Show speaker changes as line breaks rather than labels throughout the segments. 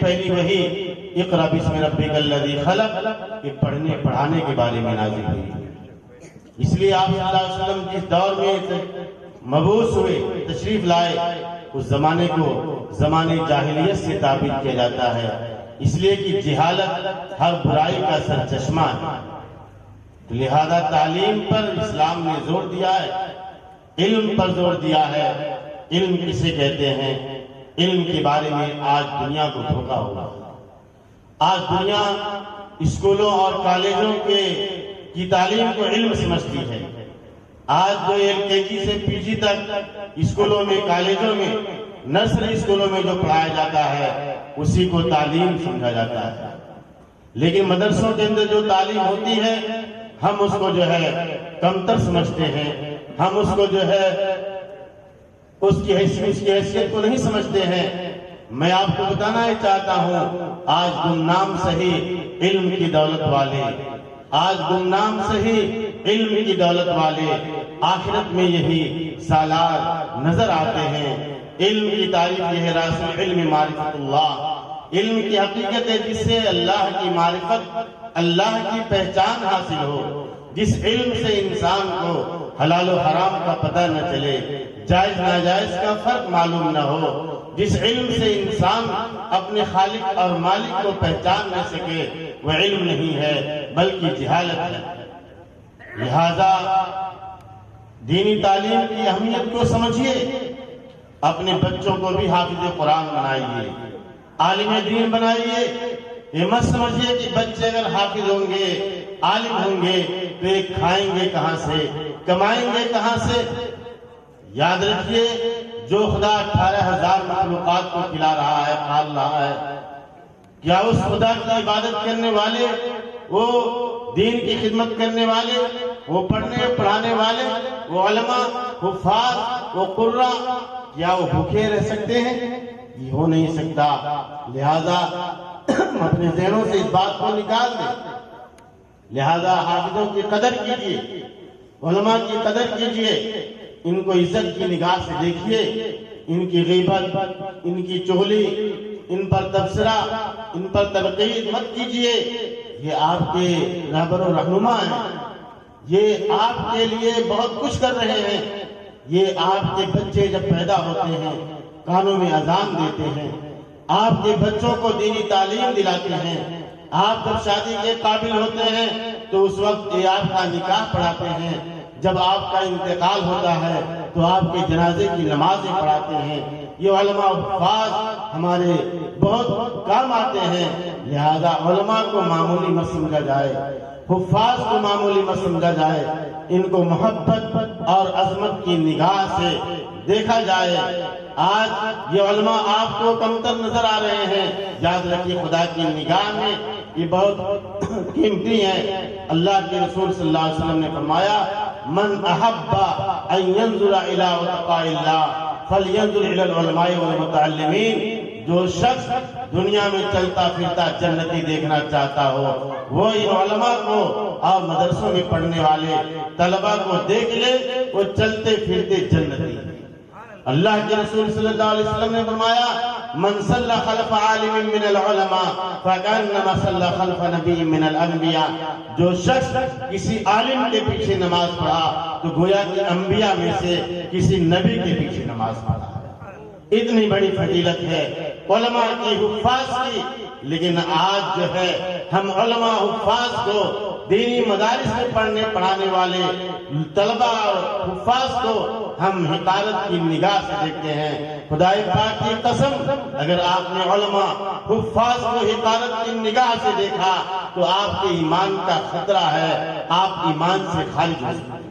پہلی وحی اقرا بسم ربک الذی خلق یہ پڑھنے پڑھانے کے بارے میں نازل ہوئی. اس لیے آپ صلی اللہ علیہ وسلم جس دور میں مبعوث ہوئے تشریف لائے اس زمانے کو زمانے جاہلیت سے تعبیر کیا جاتا ہے، اس لیے کہ جہالت ہر برائی کا سرچشمہ ہے. لہذا تعلیم پر اسلام نے زور دیا ہے، علم پر زور دیا ہے. علم کسے کہتے ہیں؟ علم کے بارے میں آج دنیا کو دھوکا ہوا. آج دنیا اسکولوں اور کالجوں کی تعلیم کو علم سمجھتی ہے. آج جو LKG سے PG تک اسکولوں میں کالجوں میں نرسری اسکولوں میں جو پڑھایا جاتا ہے اسی کو تعلیم سمجھا جاتا ہے. لیکن مدرسوں کے اندر جو تعلیم ہوتی ہے ہم اس کو جو ہے کمتر سمجھتے ہیں. ہم اس کو جو ہے اس کی حیثیت کو نہیں سمجھتے ہیں. میں آپ کو بتانا ہی چاہتا ہوں آج گمنام صحیح علم کی دولت والے، آج گمنام صحیح علم کی دولت والے آخرت میں یہی سالار نظر آتے ہیں. علم کی تعریف یہ ہے راسل علم معرفت اللہ. علم کی حقیقت ہے جس سے اللہ کی معرفت، اللہ کی پہچان حاصل ہو. جس علم سے انسان کو حلال و حرام کا پتہ نہ چلے، جائز ناجائز کا فرق معلوم نہ ہو. جس علم سے انسان اپنے خالق اور مالک کو پہچان نہ سکے وہ علم نہیں ہے بلکہ جہالت ہے. لہذا دینی تعلیم کی اہمیت کو سمجھیے. اپنے بچوں کو بھی حافظ قرآن بنائیے، عالم دین بنائیے. یہ مت سمجھیے کہ بچے اگر حافظ ہوں گے، عالم ہوں گے تو یہ کھائیں گے کہاں سے، کمائیں گے کہاں سے. یاد رکھیے جو خدا 18,000 مخلوقات کو کھلا رہا ہے، پال رہا ہے، کیا اس خدا کی عبادت کرنے والے، وہ دین کی خدمت کرنے والے، وہ پڑھنے پڑھانے والے، وہ علماء، حفاظ، وہ قرہ، کیا وہ بھوکے رہ سکتے ہیں؟ یہ ہو نہیں سکتا. لہذا اپنے ذہنوں سے اس بات کو نکال دیں. لہذا حافظوں کی قدر کیجیے، علماء کی قدر کیجیے. ان کو عزت کی نگاہ سے دیکھیے. ان کی غیبت، ان کی چغلی، ان پر تبصرہ، ان پر تنقید مت کیجیے. یہ آپ کے رہبر و رہنما ہیں، یہ آپ کے لیے بہت کچھ کر رہے ہیں. یہ آپ کے بچے جب پیدا ہوتے ہیں کانوں میں اذان دیتے ہیں، آپ کے بچوں کو دینی تعلیم دلاتے ہیں. آپ جب شادی کے قابل ہوتے ہیں تو اس وقت یہ آپ کا نکاح پڑھاتے ہیں. جب آپ کا انتقال ہوتا ہے تو آپ کے جنازے کی نمازیں پڑھاتے ہیں. یہ علماء حفاظ ہمارے بہت کام آتے ہیں. لہذا علماء کو معمولی مت سمجھا جائے، حفاظ کو معمولی مت سمجھا جائے. ان کو محبت اور عظمت کی نگاہ سے دیکھا جائے. آج یہ علماء آپ کو کمتر نظر آ رہے ہیں. یاد رکھیے خدا کی نگاہ میں یہ بہت قیمتی ہیں. اللہ کے رسول صلی اللہ علیہ وسلم نے فرمایا من احب ان ينظر الى اتقاء اللہ فلينظر الى العلماء والمتعلمین. جو شخص دنیا میں چلتا پھرتا جنتی دیکھنا چاہتا ہو وہ ان علماء کو اور مدرسوں میں پڑھنے والے طلباء کو دیکھ لے، وہ چلتے پھرتے جنتی. اللہ کے رسول صلی اللہ علیہ وسلم نے فرمایا من صلی خلف عالم من العلماء فکأنما صلی خلف نبی من الانبیاء. جو شخص کسی عالم کے پیچھے نماز پڑھا تو گویا کہ انبیاء میں سے کسی نبی کے پیچھے نماز پڑھا. اتنی بڑی فضیلت ہے علماء کی، حفاظ کی. لیکن آج جو ہے ہم علماء حفاظ کو، دینی مدارس میں پڑھنے پڑھانے والے طلباء اور حفاظ کو ہم حقارت کی نگاہ سے دیکھتے ہیں. خدائے پاک کی قسم اگر آپ نے علماء حفاظ کو حقارت کی نگاہ سے دیکھا تو آپ کے ایمان کا خطرہ ہے، آپ ایمان سے خارج ہو سکتے ہیں.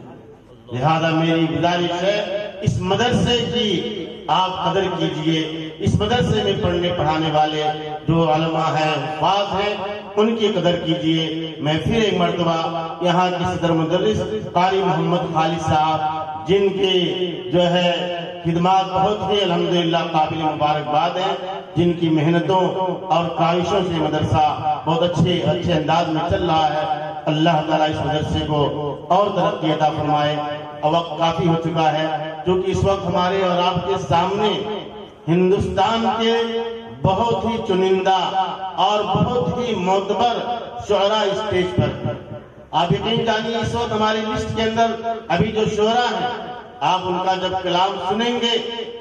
لہذا میری گزارش ہے اس مدرسے کی آپ قدر کیجئے. اس مدرسے میں پڑھنے پڑھانے والے جو علماء ہیں، حفاظ ہیں، ان کی قدر کیجئے. میں پھر ایک مرتبہ یہاں کے صدر مدرس قاری محمد خالد صاحب جن کی جو ہے خدمات بہت ہی الحمدللہ قابل مبارکباد ہیں، جن کی محنتوں اور کاوشوں سے مدرسہ بہت اچھے انداز میں چل رہا ہے. اللہ تعالیٰ اس مدرسے کو اور ترقی عطا فرمائے. اور وقت کافی ہو چکا ہے، کیونکہ اس وقت ہمارے اور آپ کے سامنے ہندوستان کے بہت ہی چنندہ اور بہت ہی معتبر شعراء اسٹیج پر۔ آپ یقین جانیے اس وقت ہماری لسٹ کے اندر ابھی جو شعراء ہیں، آپ ان کا جب کلام سنیں گے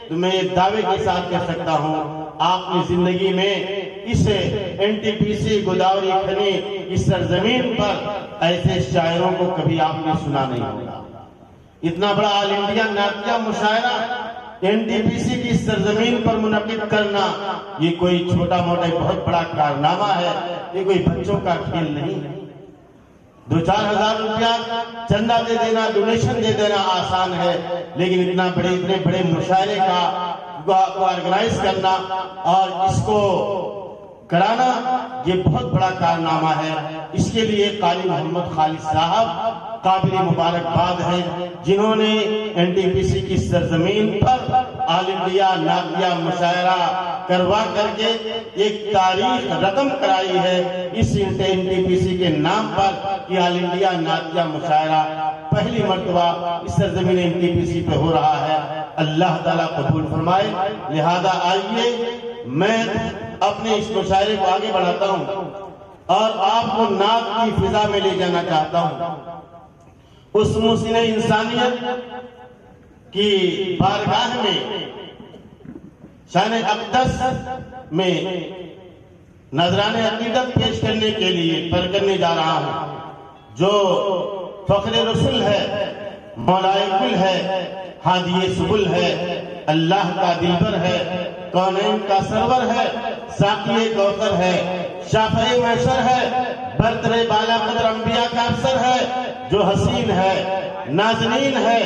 تو میں یہ دعوے کے ساتھ کہہ سکتا ہوں آپ کی زندگی میں اس NTPC گوداوری کھنی اس سرزمین پر ایسے شاعروں کو کبھی آپ نے سنا نہیں ہوگا۔ اتنا بڑا آل انڈیا نعتیہ مشاعرہ NTPC کی سرزمین پر منعقد کرنا یہ کوئی چھوٹا موٹا بہت بڑا کارنامہ ہے، یہ کوئی بچوں کا کھیل نہیں ہے۔ 2-4 ہزار روپیہ چندہ دے دینا، ڈونیشن دے دینا آسان ہے، لیکن اتنے بڑے مشاعرے کو آرگنائز کرنا اور اس کو کرانا یہ بہت بڑا کارنامہ ہے۔ اس کے لیے قاری محمد خالد صاحب قابل مبارکباد ہیں، جنہوں نے NTPC کی سرزمین پر آل انڈیا نعتیہ مشاعرہ کروا کر کے ایک تاریخ رقم کرائی ہے اس NTPC کے نام پر کہ آل انڈیا نعتیہ مشاعرہ پہلی مرتبہ اس سرزمین NTPC پہ ہو رہا ہے۔ اللہ تعالیٰ قبول فرمائے۔ لہذا آئیے میں اپنے اس مشاعرے کو آگے بڑھاتا ہوں اور آپ کو نعت کی فضا میں لے جانا چاہتا ہوں، اس محسن انسانیت کی بارگاہ میں شان اقدس میں نذران عقیدت پیش کرنے کے لیے کرنے جا رہا ہوں، جو فخر رسول ہے، مولائے کل ہے، ہادی سبل ہے، اللہ کا دلبر ہے، کونین کا سرور ہے، ساقی کوثر ہے، شافع محشر ہے، برتر بالا قدر انبیاء کا افسر ہے، جو حسین ہے، نازنین ہے،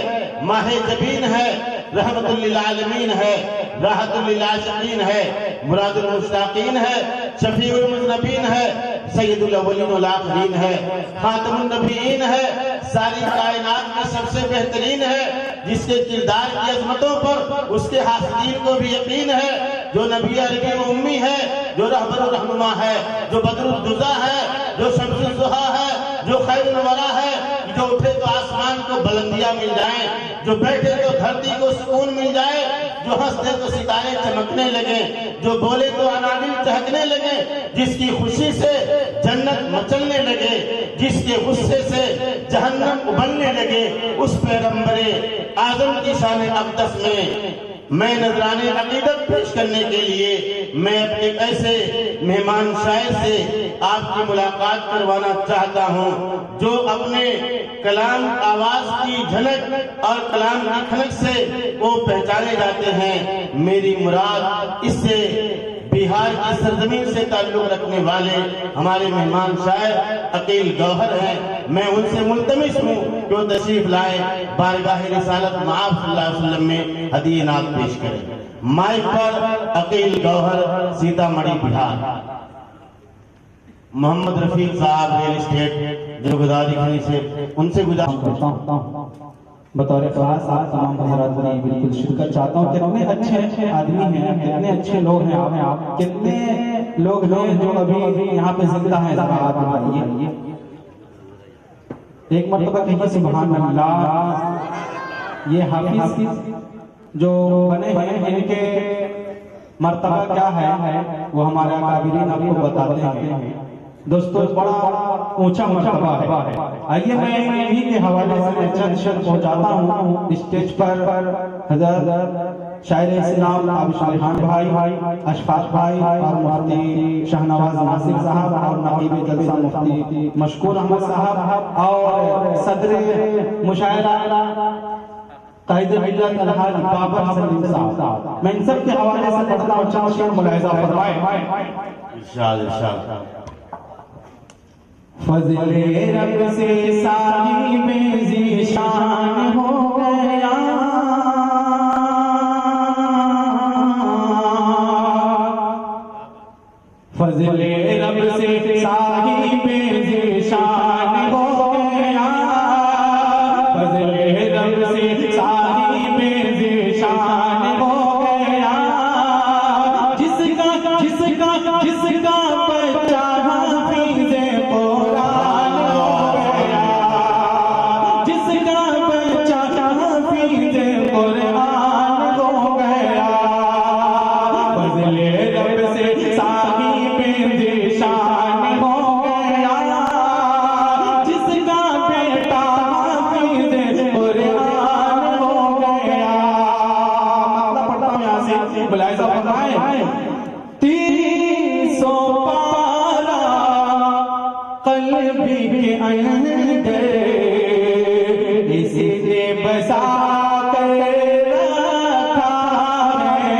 ماہ جبین ہے، رحمت للعالمین ہے، راحت للعاشقین ہے، مراد المشتاقین ہے، شفیع المذنبین ہے، سید الاولین والآخرین ہے، خاتم النبیین ہے، ساری کائنات میں سب سے بہترین ہے، جس کے کردار کی عظمتوں پر اس کے حاسدین کو بھی یقین ہے، جو نبی عربی و امی ہے، جو رہبر و رہنما ہے، جو بدر الدجا ہے، جو شمس الضحیٰ ہے، جو خیر الورا ہے، جو اٹھے تو آسمان کو بلندیاں مل جائیں، جو بیٹھے تو دھرتی کو سکون مل جائے، جو ہنستے تو ستارے چمکنے لگیں، جو بولے تو انادل چہکنے لگے، جس کی خوشی سے جنت مچلنے لگے، جس کے غصے سے جہنم ابلنے لگے، اس پیغمبر اعظم کی شان اقدس میں نذران عقیدت پیش کرنے کے لیے میں ایک ایسے مہمان شاعر سے آپ کی ملاقات کروانا چاہتا ہوں جو اپنے کلام آواز کی جھلک اور کلام کی کھنک سے وہ پہچانے جاتے ہیں۔ میری مراد اس سے بہار کی سرزمین سے تعلق رکھنے والے ہمارے مہمان شاعر عقیل گوہر ہیں، میں ان سے ملتمس ہوں کہ وہ تشریف لائے، بارگاہ رسالت مآب صلی اللہ علیہ وسلم میں ہدیہ نعت پیش کریں۔ مائک پر عقیل گوہر، سیتا مڑھی بہار۔ محمد رفیق صاحب ریل اسٹیٹ جو گوداوری کھنی سے ان سے گزارش کرتا ہوں
بطور خاص آپ تمام حضرات میں بالکل شرکت چاہتا ہوں۔ کتنے اچھے آدمی ہیں، کتنے اچھے لوگ ہیں آپ، کتنے لوگ ہیں جو ابھی یہاں پہ زندہ ہیں، ذرا آپ بتائیے ایک مرتبہ کہیے سبحان اللہ۔ یہ حافظ جو بنے ہیں ان کے مرتبہ کیا ہے وہ ہمارے اکابرین آپ کو بتاتے ہیں۔ دوستو بڑا اونچا مرتبہ ہے۔ آئیے میں انہی کے حوالے سے میں چند شعر پہنچاتا ہوں۔ اسٹیج پر حضرت شاعر اسلام عابد خان بھائی، اشفاق بھائی اور مفتی شہنواز ناصر صاحب اور نقیب جلسہ مفتی مشکور احمد صاحب اور صدر مشاعرہ قائد ملت الحاج بابر سلیم صاحب، میں ان سب کے حوالے سے پڑھتا ہوں، چند شعر ملاحظہ فرمائیں۔
ارشاد
فضل رب سے صاحب ذیشان ہو گیا، فضل رب سے صاحب ذیشان ہو گیا، فضل رب سے صاحب ذیشان ہو گیا، جس کا بچہ حافظ قرآن ہو گیا، جس کا بچہ ملاحظہ فرمائیں 300 پارا قلبی کے اندر اس نے بسا کر رکھا ہے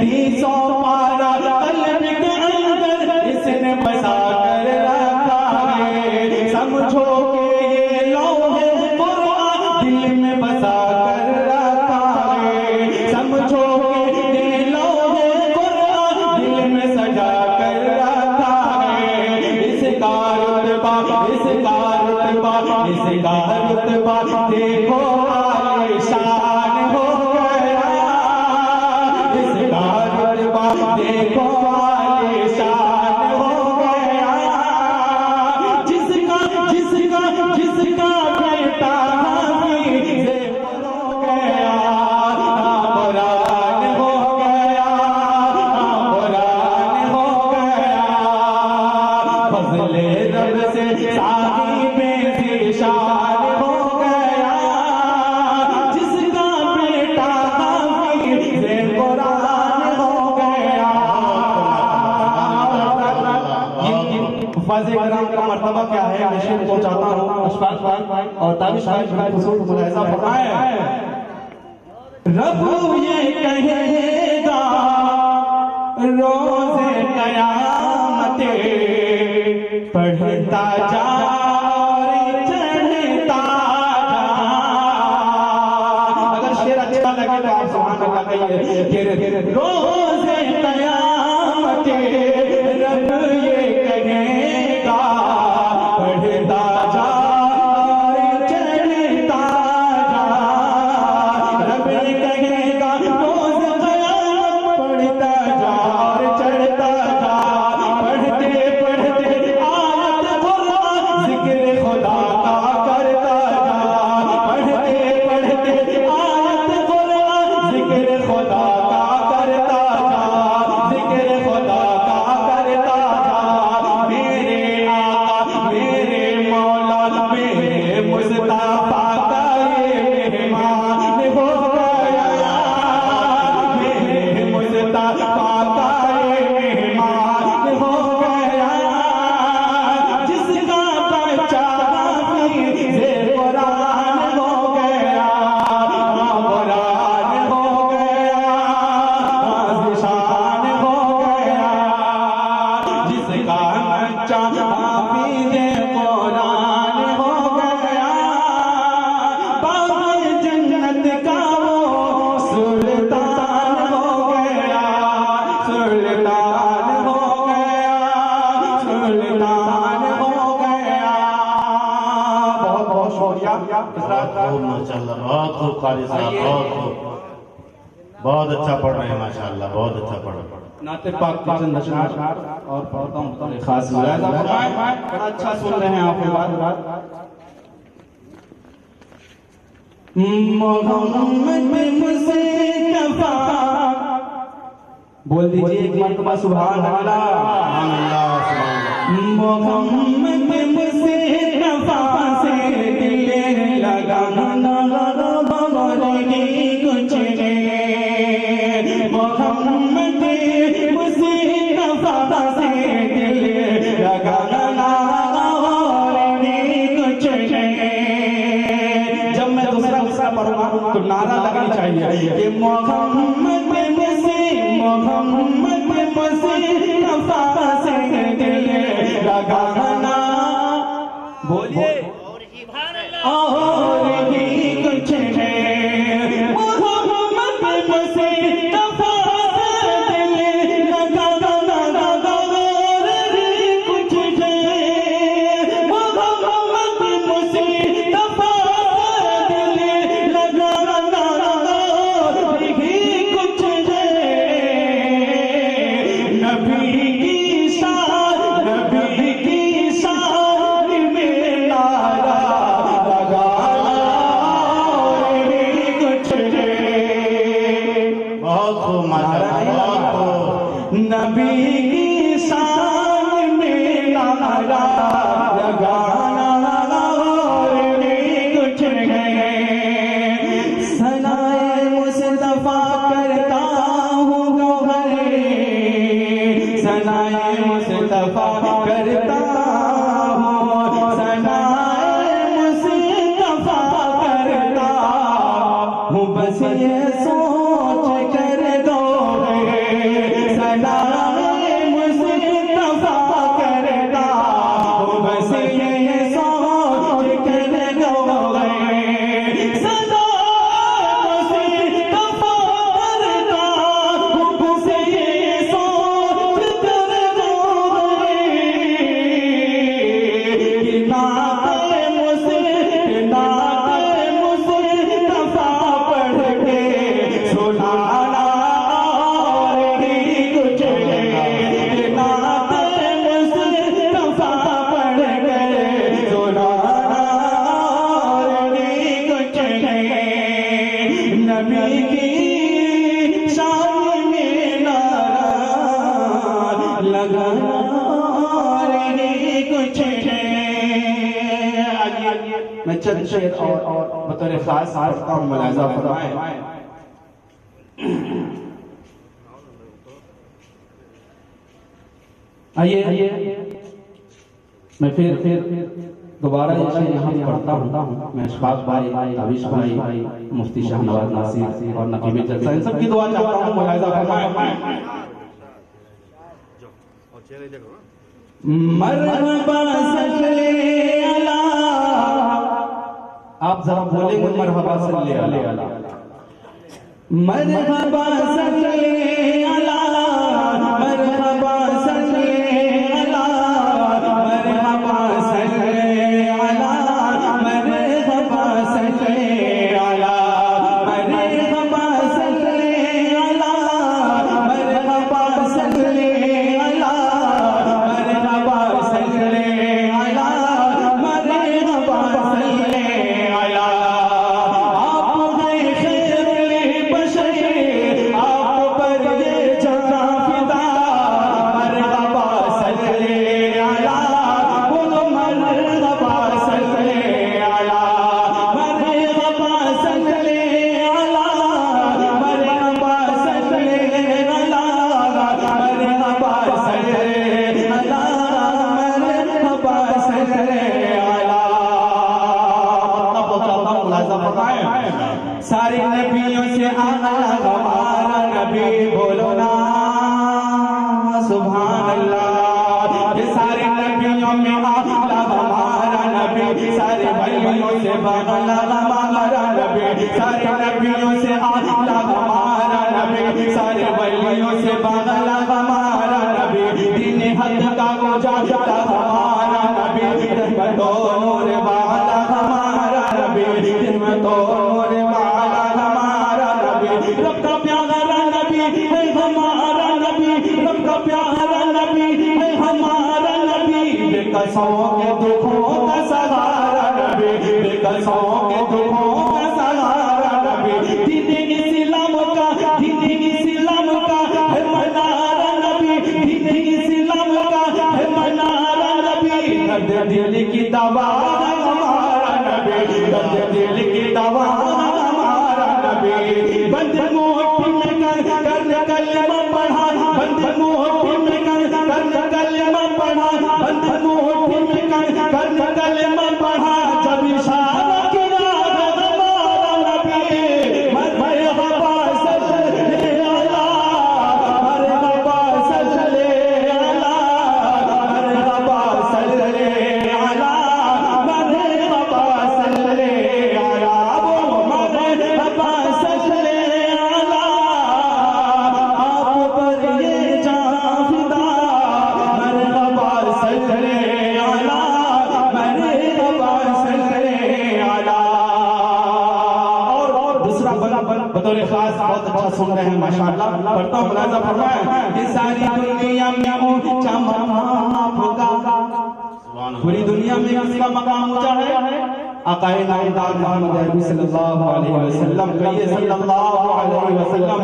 300 پارا قلبی کے اندر اس نے بسا کر رکھا ہے سمجھو کہ یہ لوح قرآن دل میں بسا کر رکھا ہے سمجھو کہ یہ لوح قرآن دل میں سجا کر رکھا ہے اس کا رتبہ دیکھو عالیشان ہو گیا اس کا رتبہ دیکھو عالیشان ہو گیا جس کا بیٹا حافظ ہو گیا قرآن ہو گیا قرآن ہو گیا فضل رب سے صاحب ذیشان ہو گیا جس کا بیٹا حافظ قرآن ہو گیا حفاظ کرام کا مرتبہ کیا ہے نشین کو چاہتا ہوں اشفاق اور تابش حصول ملاحظہ فرمائے رب یہ کہے گا روز قیامت پڑھتا جا اور چڑھتا جا اگر شعر اچھا لگے تو آپ سبحان اللہ کہیے روز قیامت رب یہ کہے گا پڑھتا جا اور چڑھتا جا رب یہ کہے گا روز قیامت پڑھتا جا اور چڑھتا جا پڑھتے پڑھتے آیت قرآن ذکر خدا کا کرتا جا پڑھتے پڑھتے آیت قرآن ذکر خدا کا کرتا جا ذکر خدا کا کرتا جا میرے آقا میرے مولا میرے مصطفیٰ کا یہ مہمان ہو گیا میرے مصطفیٰ کا یہ مہمان ہو گیا جس کا بچہ حافظ قرآن ہو گیا قرآن ہو گیا ذیشان ہو گیا جس کا بچہ حافظ قرآن ہو گیا باغ جنت کا وہ سلطان ہو گیا سلطان ہو گیا سلطان ہو گیا بہت بہت شکریہ
خوب ماشاءاللہ بہت خوب قاری صاحب بہت اچھا پڑھ رہے ہیں ماشاءاللہ بہت اچھا پڑھ رہے ہیں
نعت پاک کے چند اشعار اور پڑھتا ہوں خاص ملاحظہ فرمائیں بڑا اچھا سن رہے ہیں آپ یہ بات محمد مصطفیٰ بول دیجئے ایک مرتبہ سبحان اللہ محمد مصطفیٰ سے دل لگانا بغیر کچھ نہیں محمد مصطفیٰ سے دل لگانا بغیر کچھ نہیں جب میں دوسرا پڑھوں گا تو نعرہ لگنی چاہیے کہ محمد مصطفیٰ سے دل لگانا بولیے اور بھی کچھ ہے محمد مصطفیٰ سے دل لگانا اور بھی کچھ ہے محمد مصطفیٰ سے دل لگانا اور بھی کچھ ہے نبی کی شان میں نعرہ لگانا اور بھی کچھ ہے
بہت خوب ماشاءاللہ بہت خوب
نبی کی شان میں نعرہ لگانا اور بھی کچھ ہے ثنائے مصطفیٰ کرتا یہ سوچ کر گو گئے سدائے مصطفیٰ کرتا ہوں بس یہ سوچ کر گو گئے سدائے مصطفیٰ کرتا ہوں بس یہ سوچ کر گو گئے کہ نعت نبی کی شان میں نعرہ لگانا رہی کچھ میں چند شعر اور بطور خاص پڑھتا ہوں، ملاحظہ فرمائیں۔ آئیے میں پھر دوبارہ یہ شعر یہاں پڑھتا ہوں۔ میں اشفاق بھائی، تابش بھائی، مفتی شاہ نواز ناصر اور نقیب جلسہ ان سب کی دعا چاہتا ہوں، ملاحظہ فرمائیں۔ مرحبا صلی اللہ، آپ ذرا بولیں گے مرحبا صلی اللہ، مرحبا صلی اللہ، مرحبا صلی اللہ، مرحبا صلی اللہ، مرحبا صلی اللہ، مرحبا صلی اللہ، مرحبا صلی اللہ، مرحبا صلی اللہ، مرحبا صلی اللہ۔ آپ ہیں خیر البشر، آپ پر یہ جہاں فدا، مرحبا صلی اللہ، بولو مرحبا صلی اللہ، مرحبا صلی اللہ، مرحبا صلی اللہ، مرحبا صلی اللہ، مرحبا صلی اللہ۔ سارے نبیوں سے اعلیٰ ہمارا نبی، بولو نا سبحان اللہ۔ یہ سارے نبیوں میں اعلیٰ ہمارا نبی، سارے ولیوں سے اعلیٰ ہمارا نبی، سارے نبیوں سے اعلیٰ ہمارا نبی، سارے ولیوں سے اعلیٰ ہمارا نبی، دین حق کا مجاہد ہمارا نبی، رحمت و نور والا ہمارا نبی، رحمت و نور والا ہمارا نبی، رب کا پیارا نبی ہے ہمارا نبی، رب کا پیارا نبی ہے ہمارا نبی، بے قصوں کے دکھوں کا سہارا نبی، بے قصوں کے دکھوں کا سہارا نبی، دین اسلام کا، دین اسلام کا ہے منارا نبی، دین اسلام کا ہے منارا نبی، درد دل کی دوا ہمارا نبی، درد دل کی دوا ہمارا نبی، بند مٹھی میں کر کلمہ پڑھا، بند مٹھی میں کر کلمہ پڑھا، بند مٹھی میں کر کلمہ پڑھا، جب اشارہ کیا ہمارا نبی، مرحبا صلی اللہ، مرحبا صلی اللہ، مرحبا صلی اللہ، مرحبا صلی اللہ، مرحبا صلی اللہ، آپ پر یہ جہاں فدا، مرحبا صلی اللہ، مرحبا صلی اللہ۔ اور دوسرا بطور خاص بہت اچھا سن رہے ہیں ماشاءاللہ، پڑھتا ہوں، ملاحظہ فرمائیں۔ یہ ساری دنیا میں اونچا مقام آپ کا، پوری دنیا میں کس کا مقام اونچا ہے؟ آقا نامدار محمد عربی صلی اللہ علیہ وسلم، کہیے صلی اللہ علیہ وسلم،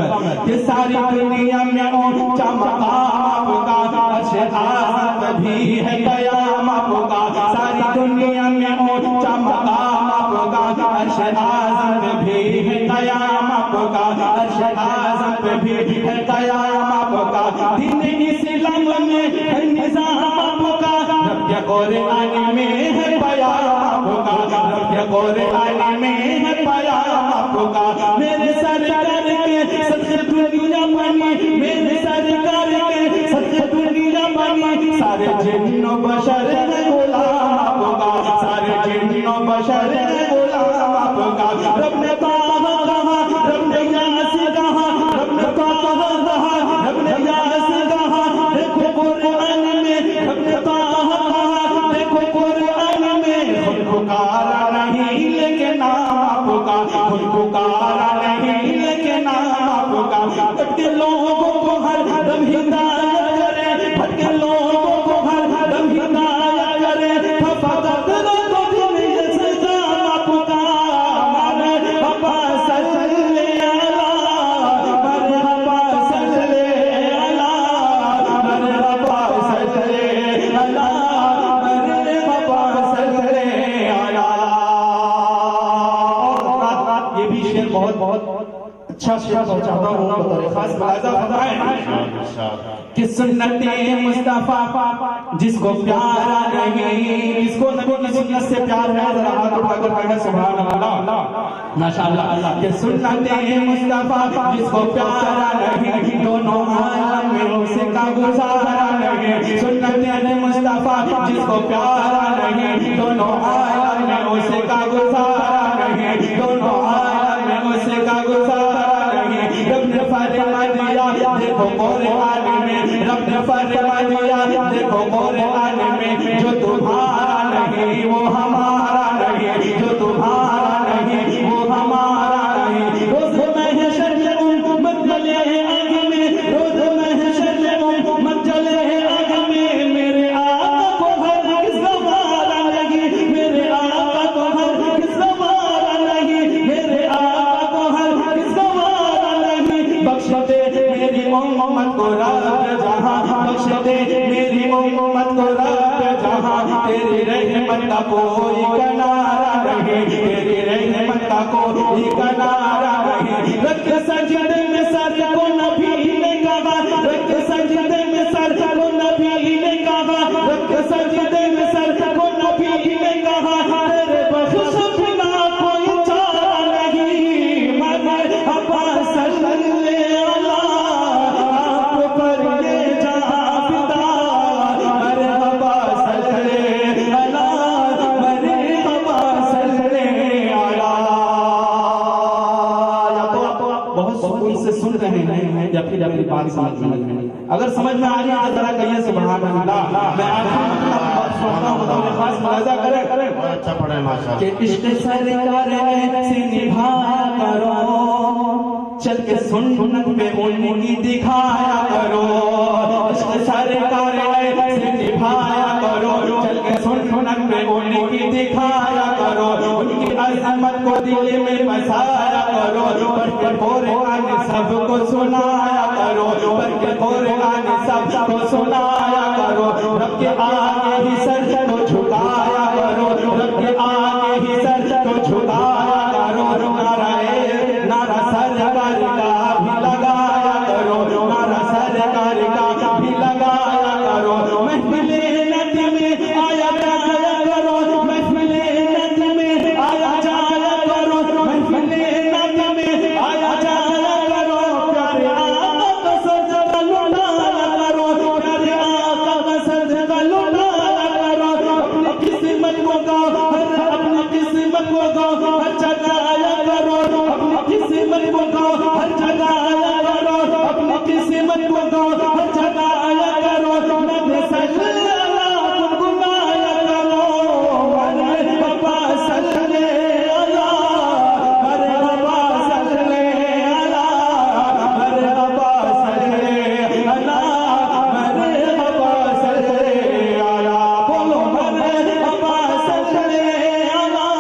یہ ساری دنیا میں اونچا مقام آپ کا، عرش اعظم بھی ہے قیام آپ کا، ساری دنیا میں اونچا مقام آپ کا، عرش اعظم بھی ہے قیام آپ کا، عرش اعظم بھی ہے قیام آپ کا، دین اسلام میں ہے نظام آپ کا، رب کے قرآن میں ہے بیان آپ کا، رب کے غور عالم میں پایا آپ کا میرے سرکار کے صدقے دنیا بنی میرے سرکار کے صدقے دنیا بنی سارے جن و بشر غلام آپ کا سارے جن و بشر غلام آپ کا رب نے کہا رب نے یاس کہا رب نے کہا رب نے یاس کہا دیکھو قرآن میں رب نے کہا دیکھو قرآن میں خود پکارا نہیں لیکن آپ کا خود پکارا نہیں لیکن آپ کا بھٹکے لوگوں کو ہر دم ہدایت کرے بھٹکے لوگوں کو ہر دم ہدایت کرے فقط رکھو دل یہ سجا آپ کا مرحبا صلی اللہ مرحبا صلی اللہ مرحبا صلی اللہ مرحبا صلی اللہ یہ بھی شعر بہت اچھا شعر پہنچاتا ہوں بطور خاص ملاحظہ فرمائیں کہ سنت مصطفیٰ جس کو پیارا نہیں جس کو نبی کی سنت سے پیار ہے ذرا ہاتھ اٹھا کر پڑھیں سبحان اللہ ماشاءاللہ کہ سنت مصطفیٰ جس کو پیارا نہیں دونوں عالم میں اسے کا گزارا نہیں سنت مصطفیٰ جس کو پیارا نہیں دونوں عالم میں اسے کا گزارا نہیں دونوں عالم میں اسے کا گزارا نہیں رب نے فرما دیا دیکھو قرآن میں رب نے فرما دیا دیکھو قرآن میں جو تمہارا نہیں وہ ہمارا نہیں جو تمہارا نہیں وہ ہمارا نہیں روز محشر میں امت جلے آگ میں روز محشر میں امت جلے آگ میں میرے آقا کو ہر کس گوارا نہیں میرے آقا کو ہر کس گوارا نہیں میرے آقا کو ہر کس گوارا نہیں بخش دے میری امت کو رب جہاں بخش دے میری امت کو رب جہاں تیری رحمت کا کوئی کنارہ نہیں تیری رحمت کا کوئی کنارہ نہیں رکھ سجدے میں سر کو نبی نے کہا رکھ سجدے میں سر کو نبی نے کہا رکھ سجدے میں سر کو نبی نے کہا تیرے بخش بنا کوئی چارہ نہیں مرحبا صلی اللہ آپ پر یہ جہاں فدا مرحبا صلی اللہ مرحبا صلی اللہ یا تو آپ بہت سکون سے سن رہے ہیں یا پھر اپنی بات سمجھ رہے ہیں اگر سمجھ میں آ رہی ہے ذرا کہیے سبحان اللہ میں آپ سنتا ہوں بطور خاص ملاحظہ کریں
بہت اچھا پڑھا ہے ماشاءاللہ
کہ عشق سرکار سے نبھایا کرو چل کے سنت پہ ان کی دکھایا کرو عشق سرکار سے نبھایا کرو چل کے سنت پہ ان کی دکھایا کرو ان کی عظمت کو دل میں بسایا کرو پڑھ کے قرآن سب کو سنایا کرو پڑھ کے قرآن سب کو سنایا کرو رب کے آگے ہی سر کو جھکایا کرو رب کے آگے ہی سر کو جھکایا کرو نعرہ سرکار کا بھی لگایا کرو نعرہ سرکار کا بھی لگایا کرو محفل نت میں آیا جایا کرو محفل نت میں آیا جایا کرو محفل نت میں آیا جایا کرو پیارے آقا کا صدقہ لٹایا کرو پیارے آقا کا صدقہ لٹایا کرو اپنی قسمت کو گاؤ اپنی قسمت کو گاؤ ہر جگہ آیا کرو اپنی قسمت کو گاؤ ہر جگہ آیا کرو اپنی قسمت کو گاؤ ہر جگہ آیا کرو نبی صلی اللہ گنگنایا کرو مرحبا صلی اللہ مرحبا صلی اللہ مرحبا صلی اللہ مرحبا صلی اللہ بولو مرحبا صلی اللہ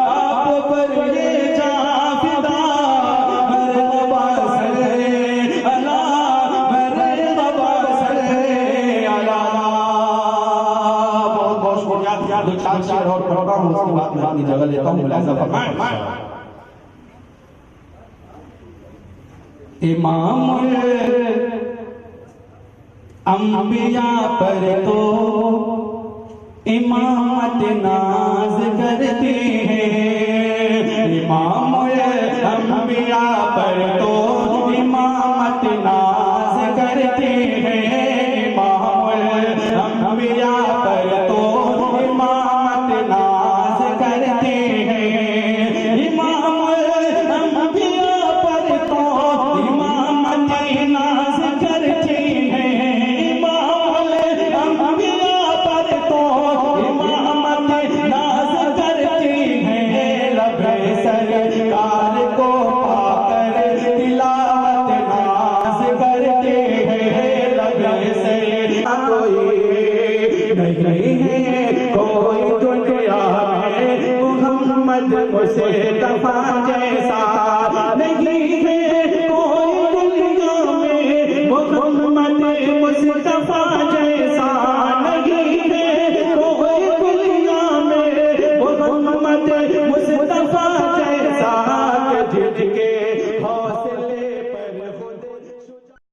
آپ پر یہ جہاں فدا مرحبا صلی اللہ مرحبا صلی اللہ بہت بہت شکریہ دو چار شعر اور پڑھتا ہوں اس کے بعد میں اپنی جگہ لیتا ہوں ملاحظہ فرمائیں امام الانبیاء پر تو امامت ناز کرتے ہیں، امام الانبیاء پر تو امامت ناز کرتے ہیں، امام الانبیاء پر تو امامت ناز کرتے ہیں، امام الانبیاء پر تو امامت ناز کرتے ہیں، امام الانبیاء پر تو امامت ناز کرتے ہیں، لب سرکار کو پا کر تلاوت ناز کرتے ہیں، لب سرکار کوئی نہیں ہے کوئی دنیا میں محمد مصطفیٰ جیسا، نہیں ہے